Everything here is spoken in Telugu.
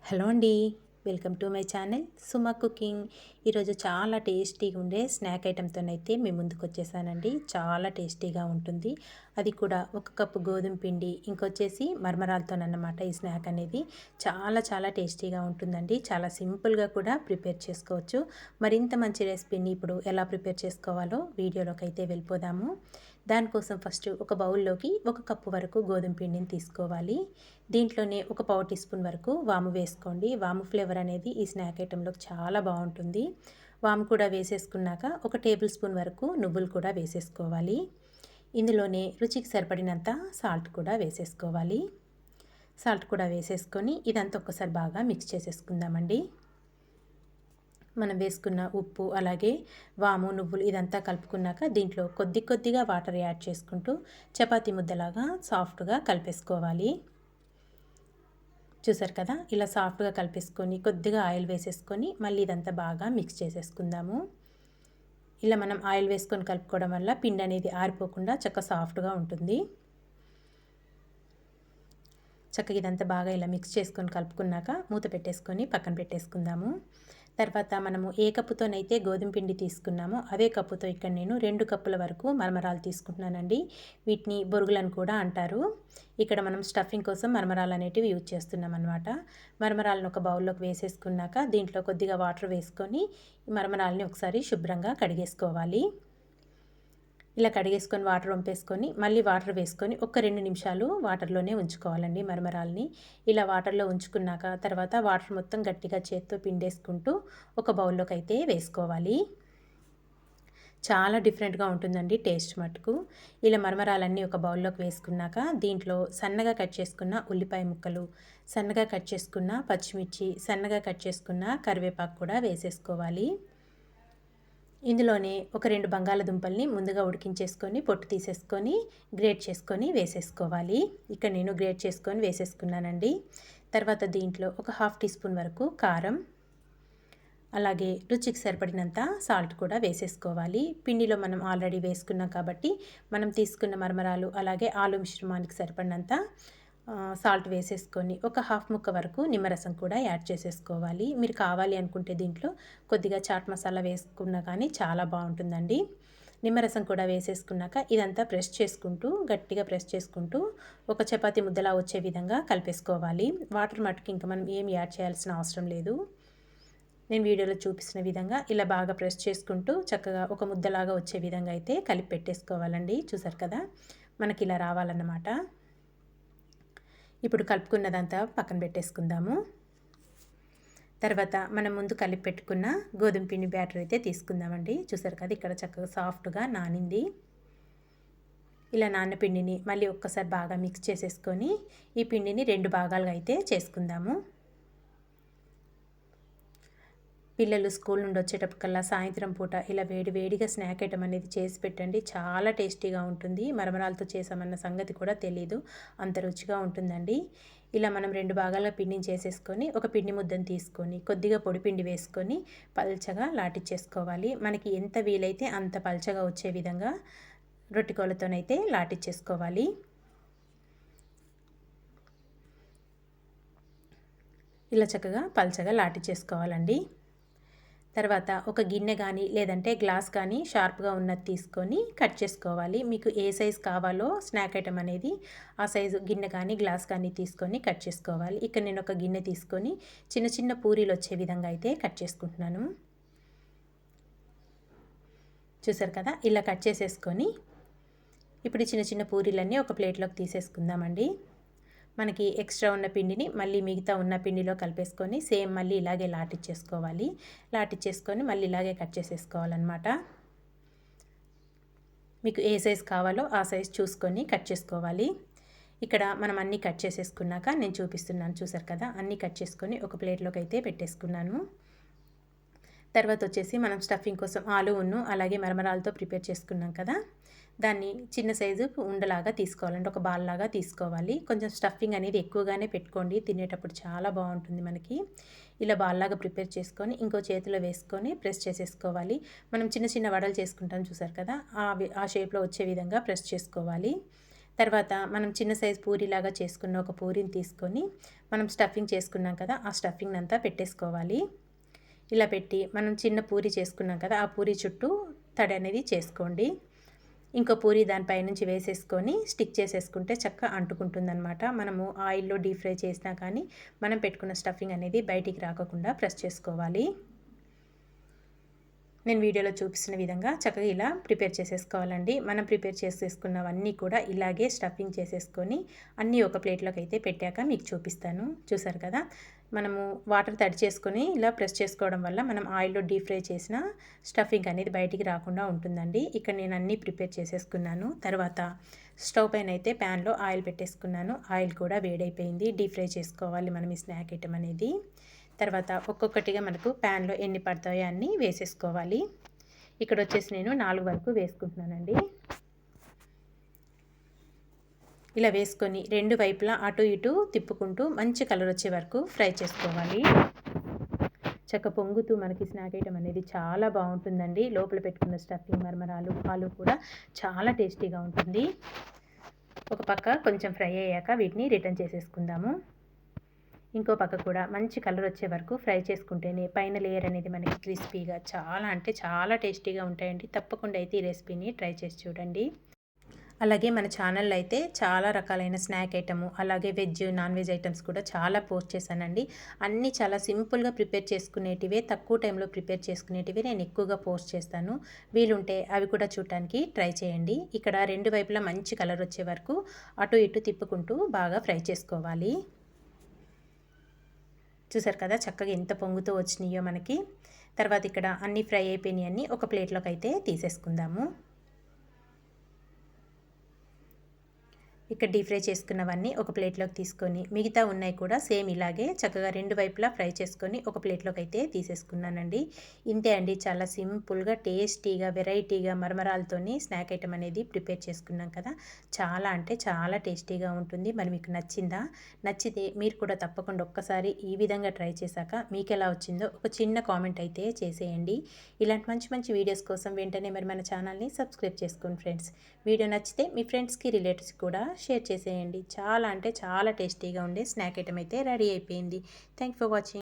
హలో అండి. Welcome to my channel Suma cooking. ఈరోజు చాలా టేస్టీగా ఉండే స్నాక్ ఐటెంతోనైతే మీ ముందుకు వచ్చేసానండి. చాలా టేస్టీగా ఉంటుంది. అది కూడా ఒక కప్పు గోధుమ పిండి ఇంకొచ్చేసి మరమరాలతోనన్నమాట. ఈ స్నాక్ అనేది చాలా చాలా టేస్టీగా ఉంటుందండి. చాలా సింపుల్గా కూడా ప్రిపేర్ చేసుకోవచ్చు. మరింత మంచి రెసిపీని ఇప్పుడు ఎలా ప్రిపేర్ చేసుకోవాలో వీడియోలోకి అయితే వెళ్ళిపోదాము. దానికోసం ఫస్ట్ ఒక బౌల్లోకి ఒక కప్పు వరకు గోధుమ పిండిని తీసుకోవాలి. దీంట్లోనే ఒక పావు టీ స్పూన్ వరకు వాము వేసుకోండి. వాము ఫ్లేవర్ అనేది ఈ స్నాక్ ఐటెంలోకి చాలా బాగుంటుంది. వాము కూడా వేసేసుకున్నాక ఒక టేబుల్ స్పూన్ వరకు నువ్వులు కూడా వేసేసుకోవాలి. ఇందులోనే రుచికి సరిపడినంత సాల్ట్ కూడా వేసేసుకోవాలి. సాల్ట్ కూడా వేసేసుకొని ఇదంతా ఒక్కసారి బాగా మిక్స్ చేసేసుకుందామండి. మనం వేసుకున్న ఉప్పు అలాగే వాము నువ్వులు ఇదంతా కలుపుకున్నాక దీంట్లో కొద్దిగా వాటర్ యాడ్ చేసుకుంటూ చపాతీ ముద్దలాగా సాఫ్ట్గా కలిపేసుకోవాలి. చూసారు కదా, ఇలా సాఫ్ట్గా కలిపేసుకొని కొద్దిగా ఆయిల్ వేసేసుకొని మళ్ళీ ఇదంతా బాగా మిక్స్ చేసేసుకుందాము. ఇలా మనం ఆయిల్ వేసుకొని కలుపుకోవడం వల్ల పిండి అనేది ఆరిపోకుండా చక్కగా సాఫ్ట్గా ఉంటుంది. చక్కగా ఇదంతా బాగా ఇలా మిక్స్ చేసుకొని కలుపుకున్నాక మూత పెట్టేసుకొని పక్కన పెట్టేసుకుందాము. తర్వాత మనము ఏ కప్పుతోనైతే గోధుమ పిండి తీసుకున్నామో అదే కప్పుతో ఇక్కడ నేను 2 కప్పుల వరకు మరమరాలు తీసుకుంటున్నానండి. వీటిని బొరుగులను కూడా అంటారు. ఇక్కడ మనం స్టఫింగ్ కోసం మరమరాలు అనేటివి యూజ్ చేస్తున్నాం అనమాట. మరమరాలను ఒక బౌల్లోకి వేసేసుకున్నాక దీంట్లో కొద్దిగా వాటర్ వేసుకొని మరమరాలని ఒకసారి శుభ్రంగా కడిగేసుకోవాలి. ఇలా కడిగేసుకొని వాటర్ వంపేసుకొని మళ్ళీ వాటర్ వేసుకొని ఒక 2 నిమిషాలు వాటర్లోనే ఉంచుకోవాలండి మరమరాలని. ఇలా వాటర్లో ఉంచుకున్నాక తర్వాత వాటర్ మొత్తం గట్టిగా చేత్తో పిండేసుకుంటూ ఒక బౌల్లోకి అయితే వేసుకోవాలి. చాలా డిఫరెంట్గా ఉంటుందండి టేస్ట్ మటుకు. ఇలా మరమరాలన్నీ ఒక బౌల్లోకి వేసుకున్నాక దీంట్లో సన్నగా కట్ చేసుకున్న ఉల్లిపాయ ముక్కలు, సన్నగా కట్ చేసుకున్న పచ్చిమిర్చి, సన్నగా కట్ చేసుకున్న కరివేపాకు కూడా వేసేసుకోవాలి. ఇందులోనే ఒక 2 బంగాళదుంపల్ని ముందుగా ఉడికించేసుకొని పొట్టు తీసేసుకొని గ్రేట్ చేసుకొని వేసేసుకోవాలి. ఇక్కడ నేను గ్రేట్ చేసుకొని వేసేసుకున్నానండి. తర్వాత దీంట్లో ఒక హాఫ్ టీ స్పూన్ వరకు కారం అలాగే రుచికి సరిపడినంత సాల్ట్ కూడా వేసేసుకోవాలి. పిండిలో మనం ఆల్రెడీ వేసుకున్నాం కాబట్టి మనం తీసుకున్న మరమరాలు అలాగే ఆలు మిశ్రమానికి సరిపడినంత సాల్ట్ వేసేసుకొని ఒక హాఫ్ ముక్క వరకు నిమ్మరసం కూడా యాడ్ చేసేసుకోవాలి. మీరు కావాలి అనుకుంటే దీంట్లో కొద్దిగా చాట్ మసాలా వేసుకున్నా కానీ చాలా బాగుంటుందండి. నిమ్మరసం కూడా వేసేసుకున్నాక ఇదంతా ప్రెస్ చేసుకుంటూ గట్టిగా ప్రెస్ చేసుకుంటూ ఒక చపాతీ ముద్దలా వచ్చే విధంగా కలిపేసుకోవాలి. వాటర్ మట్టుకు ఇంకా మనం ఏం యాడ్ చేయాల్సిన అవసరం లేదు. నేను వీడియోలో చూపిస్తున్న విధంగా ఇలా బాగా ప్రెస్ చేసుకుంటూ చక్కగా ఒక ముద్దలాగా వచ్చే విధంగా అయితే కలిపి పెట్టేసుకోవాలండి. చూసారు కదా, మనకి ఇలా రావాలన్నమాట. ఇప్పుడు కలుపుకున్నదంతా పక్కన పెట్టేసుకుందాము. తర్వాత మనం ముందు కలిపి పెట్టుకున్న గోధుమ పిండి బ్యాటర్ అయితే తీసుకుందామండి. చూసారు కదా, ఇక్కడ చక్కగా సాఫ్ట్గా నానింది. ఇలా నాన్న పిండిని మళ్ళీ ఒక్కసారి బాగా మిక్స్ చేసేసుకొని ఈ పిండిని 2 భాగాలుగా అయితే చేసుకుందాము. పిల్లలు స్కూల్ నుండి వచ్చేటప్పటికల్లా సాయంత్రం పూట ఇలా వేడిగా స్నాక్ ఐటమ్ అనేది చేసి పెట్టండి. చాలా టేస్టీగా ఉంటుంది. మరమరాలతో చేసామన్న సంగతి కూడా తెలీదు, అంత రుచిగా ఉంటుందండి. ఇలా మనం 2 భాగాల పిండిని చేసేసుకొని ఒక పిండి ముద్దను తీసుకొని కొద్దిగా పొడి పిండి వేసుకొని పల్చగా లాటిచ్చేసుకోవాలి. మనకి ఎంత వీలైతే అంత పల్చగా వచ్చే విధంగా రొట్టెకోలతోనైతే లాటిచ్చేసుకోవాలి. ఇలా చక్కగా పల్చగా లాటిచ్చేసుకోవాలండి. తర్వాత ఒక గిన్నె కానీ లేదంటే గ్లాస్ కానీ షార్ప్గా ఉన్నది తీసుకొని కట్ చేసుకోవాలి. మీకు ఏ సైజు కావాలో స్నాక్ ఐటమ్ అనేది ఆ సైజు గిన్నె కానీ గ్లాస్ కానీ తీసుకొని కట్ చేసుకోవాలి. ఇక్కడ నేను ఒక గిన్నె తీసుకొని చిన్న పూరీలు వచ్చే విధంగా అయితే కట్ చేసుకుంటున్నాను. చూసారు కదా, ఇలా కట్ చేసేసుకొని ఇప్పుడు చిన్న పూరీలన్నీ ఒక ప్లేట్లోకి తీసేసుకుందామండి. మనకి ఎక్స్ట్రా ఉన్న పిండిని మళ్ళీ మిగతా ఉన్న పిండిలో కలిపేసుకొని సేమ్ మళ్ళీ ఇలాగే లాటిచ్చేసుకోవాలి. లాటిచ్చేసుకొని మళ్ళీ ఇలాగే కట్ చేసేసుకోవాలన్నమాట. మీకు ఏ సైజు కావాలో ఆ సైజు చూసుకొని కట్ చేసుకోవాలి. ఇక్కడ మనం అన్నీ కట్ చేసేసుకున్నాక నేను చూపిస్తున్నాను. చూసారు కదా, అన్నీ కట్ చేసుకొని ఒక ప్లేట్లోకి అయితే పెట్టేసుకున్నాను. తర్వాత వచ్చేసి మనం స్టఫింగ్ కోసం ఆలును అలాగే మరమరాలతో ప్రిపేర్ చేసుకున్నాం కదా, దాన్ని చిన్న సైజు ఉండలాగా తీసుకోవాలంటే ఒక బాల్ లాగా తీసుకోవాలి. కొంచెం స్టఫింగ్ అనేది ఎక్కువగానే పెట్టుకోండి, తినేటప్పుడు చాలా బాగుంటుంది మనకి. ఇలా బాల్ లాగా ప్రిపేర్ చేసుకొని ఇంకో చేతిలో వేసుకొని ప్రెస్ చేసేసుకోవాలి. మనం చిన్న వడలు చేసుకుంటాం చూసారు కదా, ఆ షేప్లో వచ్చే విధంగా ప్రెస్ చేసుకోవాలి. తర్వాత మనం చిన్న సైజు పూరిలాగా చేసుకున్న ఒక పూరిని తీసుకొని మనం స్టఫింగ్ చేసుకున్నాం కదా, ఆ స్టఫింగ్ అంతా పెట్టేసుకోవాలి. ఇలా పెట్టి మనం చిన్న పూరి చేసుకున్నాం కదా, ఆ పూరి చుట్టూ తడి అనేది చేసుకోండి. ఇంకో పూరి దానిపై నుంచి వేసేసుకొని స్టిక్ చేసేసుకుంటే చక్కగా అంటుకుంటుందన్నమాట. మనము ఆయిల్లో డీప్ ఫ్రై చేసినా కానీ మనం పెట్టుకున్న స్టఫింగ్ అనేది బయటికి రాకుండా ప్రెస్ చేసుకోవాలి. నేను వీడియోలో చూపిస్తున్న విధంగా చక్కగా ఇలా ప్రిపేర్ చేసేసుకోవాలండి. మనం ప్రిపేర్ చేసేసుకున్నవన్నీ కూడా ఇలాగే స్టఫింగ్ చేసేసుకొని అన్నీ ఒక ప్లేట్లోకి అయితే పెట్టాక మీకు చూపిస్తాను. చూసారు కదా, మనము వాటర్ తడి చేసుకొని ఇలా ప్రెస్ చేసుకోవడం వల్ల మనం ఆయిల్లో డీప్ ఫ్రై చేసిన స్టఫింగ్ అనేది బయటికి రాకుండా ఉంటుందండి. ఇక్కడ నేను అన్నీ ప్రిపేర్ చేసేసుకున్నాను. తర్వాత స్టవ్ పైన అయితే ప్యాన్లో ఆయిల్ పెట్టేసుకున్నాను. ఆయిల్ కూడా వేడైపోయింది. డీప్ ఫ్రై చేసుకోవాలి మనం ఈ స్నాక్ ఐటమ్ అనేది. తర్వాత ఒక్కొక్కటిగా మనకు ప్యాన్లో ఎన్ని పడతాయో అన్నీ వేసేసుకోవాలి. ఇక్కడ వచ్చేసి నేను 4 వరకు వేసుకుంటున్నానండి. ఇలా వేసుకొని రెండు వైపులా అటు ఇటు తిప్పుకుంటూ మంచి కలర్ వచ్చే వరకు ఫ్రై చేసుకోవాలి. చక్క పొంగుతూ మనకి స్నాక్ ఐటమ్ అనేది చాలా బాగుంటుందండి. లోపల పెట్టుకున్న స్టఫింగ్ మరమరాలు ఆలు కూడా చాలా టేస్టీగా ఉంటుంది. ఒక పక్క కొంచెం ఫ్రై అయ్యాక వీటిని రిటర్న్ చేసేసుకుందాము. ఇంకో పక్క కూడా మంచి కలర్ వచ్చే వరకు ఫ్రై చేసుకుంటేనే పైన లేయర్ అనేది మనకి క్రిస్పీగా చాలా అంటే చాలా టేస్టీగా ఉంటాయండి. తప్పకుండా అయితే ఈ రెసిపీని ట్రై చేసి చూడండి. అలాగే మన ఛానల్లో అయితే చాలా రకాలైన స్నాక్ ఐటము అలాగే వెజ్ నాన్ వెజ్ ఐటమ్స్ కూడా చాలా పోస్ట్ చేశానండి. అన్నీ చాలా సింపుల్గా ప్రిపేర్ చేసుకునేటివే, తక్కువ టైంలో ప్రిపేర్ చేసుకునేటివి నేను ఎక్కువగా పోస్ట్ చేస్తాను. వీలుంటే అవి కూడా చూడటానికి ట్రై చేయండి. ఇక్కడ రెండు వైపులా మంచి కలర్ వచ్చే వరకు అటు ఇటు తిప్పుకుంటూ బాగా ఫ్రై చేసుకోవాలి. చూసారు కదా చక్కగా ఎంత పొంగుతూ వచ్చినాయో మనకి. తర్వాత ఇక్కడ అన్నీ ఫ్రై అయిపోయినాయన్నీ ఒక ప్లేట్లోకి అయితే తీసేసుకుందాము. ఇక్కడ డీప్ ఫ్రై చేసుకున్నవన్నీ ఒక ప్లేట్లోకి తీసుకొని మిగతా ఉన్నాయి కూడా సేమ్ ఇలాగే చక్కగా రెండు వైపులా ఫ్రై చేసుకొని ఒక ప్లేట్లోకి అయితే తీసేసుకున్నానండి. ఇంతే అండి, చాలా సింపుల్గా టేస్టీగా వెరైటీగా మరమరాలతోని స్నాక్ ఐటమ్ అనేది ప్రిపేర్ చేసుకున్నాం కదా. చాలా అంటే చాలా టేస్టీగా ఉంటుంది. మరి మీకు నచ్చిందా? నచ్చితే మీరు కూడా తప్పకుండా ఒక్కసారి ఈ విధంగా ట్రై చేశాక మీకు ఎలా వచ్చిందో ఒక చిన్న కామెంట్ అయితే చేసేయండి. ఇలాంటి మంచి మంచి వీడియోస్ కోసం వెంటనే మరి మన ఛానల్ని సబ్స్క్రైబ్ చేసుకోండి ఫ్రెండ్స్. వీడియో నచ్చితే మీ ఫ్రెండ్స్కి రిలేటివ్స్ కూడా షేర్ చేసేయండి. చాలా అంటే చాలా టేస్టీగా ఉండే స్నాక్ ఐటమ్ అయితే రెడీ అయిపోయింది. Thank for watching.